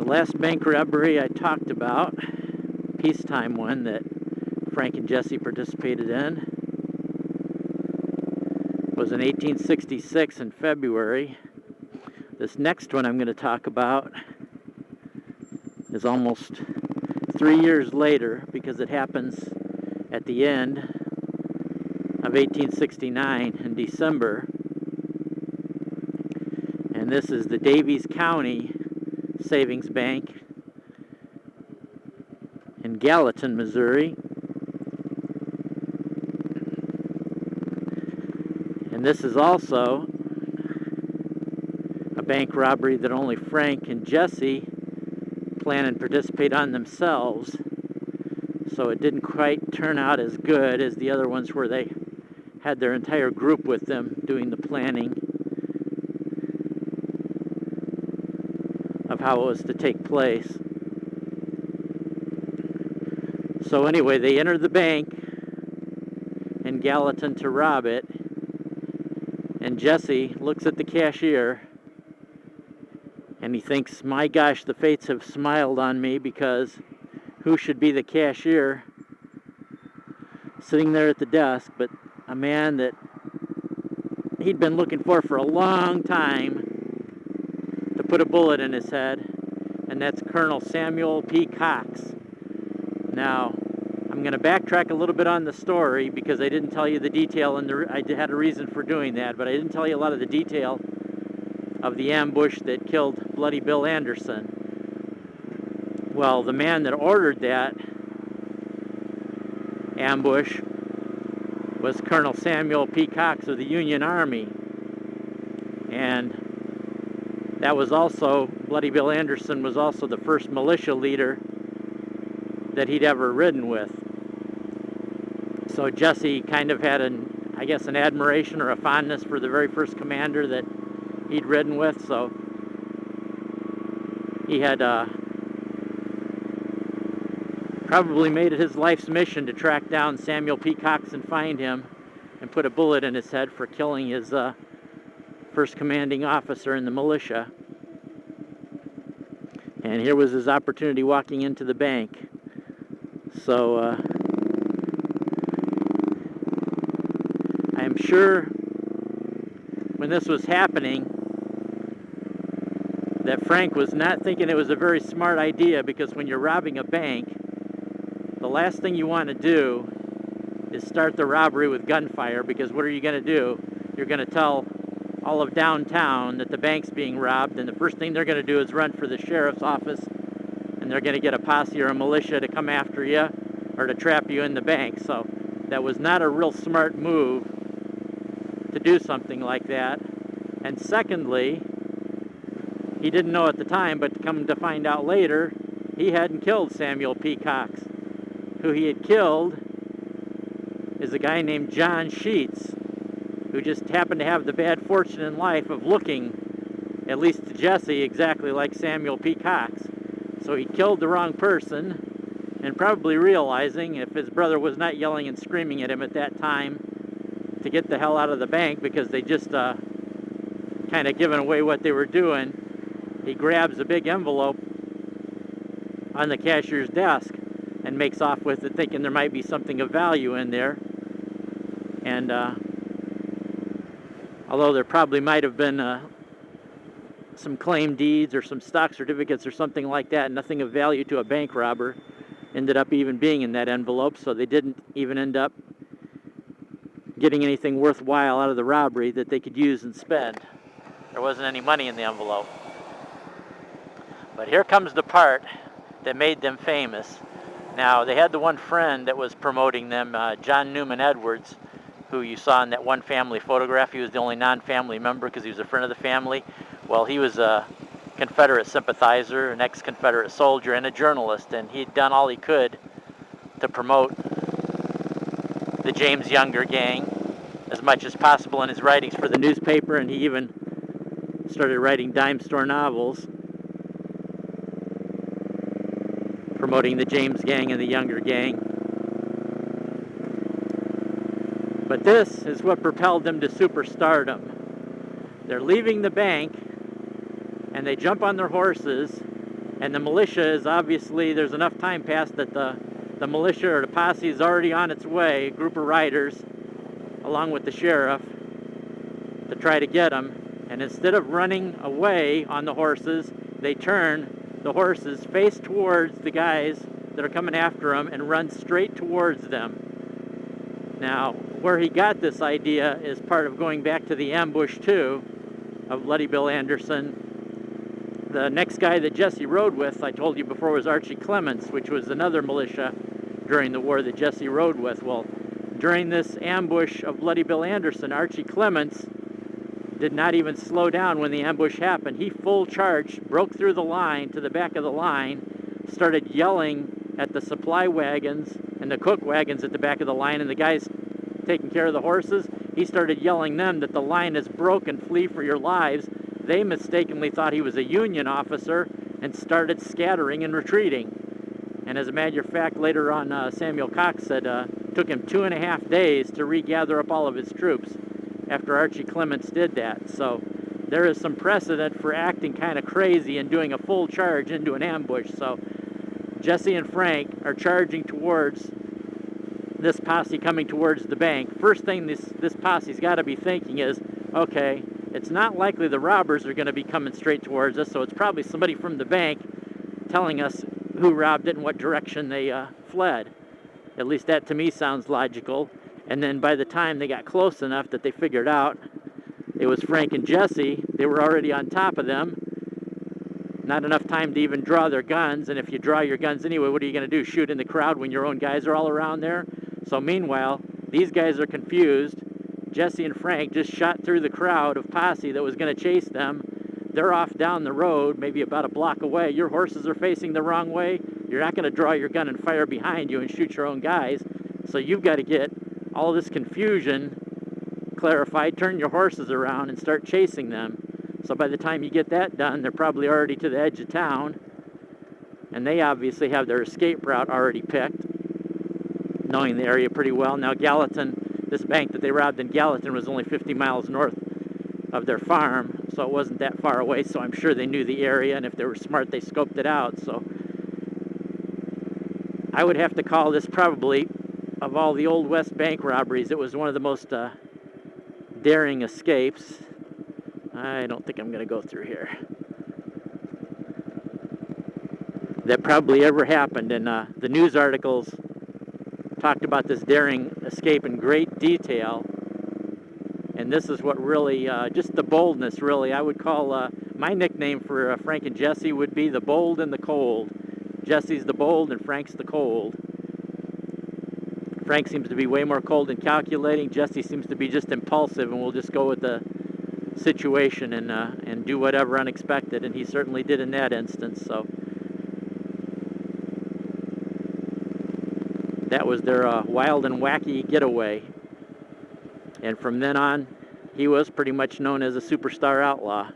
last bank robbery I talked about, peacetime one that Frank and Jesse participated in, was in 1866 in February. This next one I'm going to talk about is almost 3 years later because it happens at the end of 1869 in December. And this is the Daviess County Savings Bank in Gallatin, Missouri. And this is also a bank robbery that only Frank and Jesse plan and participate on themselves. So it didn't quite turn out as good as the other ones where they had their entire group with them doing the planning of how it was to take place. So anyway, they enter the bank in Gallatin to rob it, and Jesse looks at the cashier and he thinks, my gosh, the fates have smiled on me, because who should be the cashier sitting there at the desk but a man that he'd been looking for a long time to put a bullet in his head, and that's Colonel Samuel P. Cox. Now, I'm going to backtrack a little bit on the story because I didn't tell you the detail, and I had a reason for doing that, but I didn't tell you a lot of the detail of the ambush that killed Bloody Bill Anderson. Well, the man that ordered that ambush was Colonel Samuel P. Cox of the Union Army. And that was also, Bloody Bill Anderson was also the first militia leader that he'd ever ridden with. So Jesse kind of had an admiration or a fondness for the very first commander that he'd ridden with. So he had probably made it his life's mission to track down Samuel P. Cox and find him and put a bullet in his head for killing his first commanding officer in the militia. And here was his opportunity walking into the bank. So I'm sure when this was happening that Frank was not thinking it was a very smart idea, because when you're robbing a bank, the last thing you want to do is start the robbery with gunfire, because what are you going to do? You're going to tell all of downtown that the bank's being robbed, and the first thing they're going to do is run for the sheriff's office, and they're going to get a posse or a militia to come after you or to trap you in the bank. So that was not a real smart move to do something like that. And secondly, he didn't know at the time, but come to find out later, he hadn't killed Samuel P. Cox. Who he had killed is a guy named John Sheets, who just happened to have the bad fortune in life of looking, at least to Jesse, exactly like Samuel P. Cox. So he killed the wrong person, and probably realizing if his brother was not yelling and screaming at him at that time to get the hell out of the bank, because they just kind of given away what they were doing, he grabs a big envelope on the cashier's desk and makes off with it, thinking there might be something of value in there. And although there probably might have been some claim deeds or some stock certificates or something like that, nothing of value to a bank robber ended up even being in that envelope, so they didn't even end up getting anything worthwhile out of the robbery that they could use and spend. There wasn't any money in the envelope. But here comes the part that made them famous. Now, they had the one friend that was promoting them, John Newman Edwards, who you saw in that one family photograph. He was the only non-family member because he was a friend of the family. Well, he was a Confederate sympathizer, an ex-Confederate soldier, and a journalist, and he'd done all he could to promote the James Younger gang as much as possible in his writings for the newspaper, and he even started writing dime store novels promoting the James gang and the Younger gang. But this is what propelled them to superstardom. They're leaving the bank, and they jump on their horses, And the militia is obviously, there's enough time passed that the militia or the posse is already on its way, a group of riders, along with the sheriff, to try to get them. And instead of running away on the horses, they turn the horses face towards the guys that are coming after them and run straight towards them. Now, where he got this idea is part of going back to the ambush, too, of Bloody Bill Anderson. The next guy that Jesse rode with, I told you before, was Archie Clements, which was another militia during the war that Jesse rode with. Well, during this ambush of Bloody Bill Anderson, Archie Clements did not even slow down when the ambush happened. He full charged, broke through the line to the back of the line, started yelling at the supply wagons and the cook wagons at the back of the line, and the guys taking care of the horses, he started yelling them that the line is broken, flee for your lives. They mistakenly thought he was a Union officer and started scattering and retreating. And as a matter of fact, later on, Samuel Cox said it took him 2.5 days to regather up all of his troops after Archie Clements did that. So there is some precedent for acting kind of crazy and doing a full charge into an ambush. So Jesse and Frank are charging towards this posse coming towards the bank. First thing this posse's got to be thinking is, okay, it's not likely the robbers are going to be coming straight towards us, so it's probably somebody from the bank telling us who robbed it and what direction they fled. At least that to me sounds logical. And then by the time they got close enough that they figured out it was Frank and Jesse, they were already on top of them. Not enough time to even draw their guns, and if you draw your guns anyway, what are you going to do? Shoot in the crowd when your own guys are all around there? So meanwhile, these guys are confused. Jesse and Frank just shot through the crowd of posse that was going to chase them. They're off down the road, maybe about a block away. Your horses are facing the wrong way. You're not going to draw your gun and fire behind you and shoot your own guys. So you've got to get all this confusion clarified, turn your horses around and start chasing them. So by the time you get that done, they're probably already to the edge of town. And they obviously have their escape route already picked, knowing the area pretty well. Now Gallatin, this bank that they robbed in Gallatin was only 50 miles north of their farm, so it wasn't that far away, so I'm sure they knew the area, and if they were smart, they scoped it out. So I would have to call this probably, of all the Old West bank robberies, it was one of the most daring escapes. I don't think I'm going to go through here. That probably ever happened, and the news articles talked about this daring escape in great detail, and this is what really, just the boldness really, I would call, my nickname for Frank and Jesse would be the bold and the cold. Jesse's the bold and Frank's the cold. Frank seems to be way more cold and calculating. Jesse seems to be just impulsive and will just go with the situation and do whatever unexpected, and he certainly did in that instance. So that was their wild and wacky getaway. And from then on, he was pretty much known as a superstar outlaw.